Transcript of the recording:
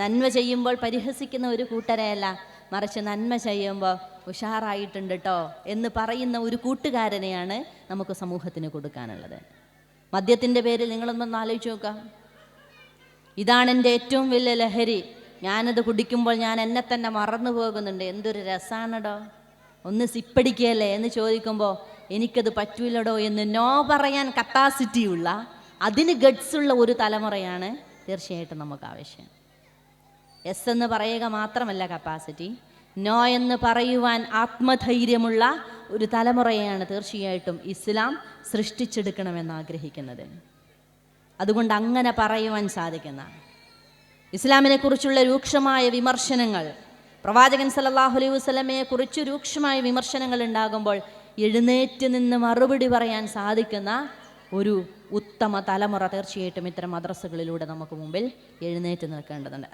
നന്മ ചെയ്യുമ്പോൾ പരിഹസിക്കുന്ന ഒരു കൂട്ടരെയല്ല, മറിച്ച് നന്മ ചെയ്യുമ്പോൾ ഉഷാറായിട്ടുണ്ട് കേട്ടോ എന്ന് പറയുന്ന ഒരു കൂട്ടുകാരനെയാണ് നമുക്ക് സമൂഹത്തിന് കൊടുക്കാനുള്ളത്. മദ്യത്തിൻ്റെ പേരിൽ നിങ്ങളൊന്നൊന്ന് ആലോചിച്ച് നോക്കാം. ഇതാണ് എൻ്റെ ഏറ്റവും വലിയ ലഹരി, ഞാനത് കുടിക്കുമ്പോൾ ഞാൻ എന്നെ തന്നെ മറന്നു പോകുന്നുണ്ട്, എന്തൊരു രസാണടോ, ഒന്ന് സിപ്പടിക്കുകയല്ലേ എന്ന് ചോദിക്കുമ്പോൾ എനിക്കത് പറ്റൂലടോ എന്ന് നോ പറയാൻ കപ്പാസിറ്റിയുള്ള, അതിന് ഗഡ്സുള്ള ഒരു തലമുറയാണ് തീർച്ചയായിട്ടും നമുക്ക് ആവശ്യം. എസ് എന്ന് പറയുക മാത്രമല്ല കപ്പാസിറ്റി, നോ എന്ന് പറയുവാൻ ആത്മധൈര്യമുള്ള ഒരു തലമുറയാണ് തീർച്ചയായിട്ടും ഇസ്ലാം സൃഷ്ടിച്ചെടുക്കണമെന്ന് ആഗ്രഹിക്കുന്നത്. അതുകൊണ്ട് അങ്ങനെ പറയുവാൻ സാധിക്കുന്ന, ഇസ്ലാമിനെ കുറിച്ചുള്ള രൂക്ഷമായ വിമർശനങ്ങൾ, പ്രവാചകൻ സല്ലല്ലാഹു അലൈഹി വസല്ലമയെ കുറിച്ച് രൂക്ഷമായ വിമർശനങ്ങൾ ഉണ്ടാകുമ്പോൾ എഴുന്നേറ്റ് നിന്ന് മറുപടി പറയാൻ സാധിക്കുന്ന ഒരു ഉത്തമ തലമുറ തീർച്ചയായിട്ടും ഇത്തരം മദ്രസകളിലൂടെ നമുക്ക് മുമ്പിൽ എഴുന്നേറ്റ് നിൽക്കേണ്ടതുണ്ട്.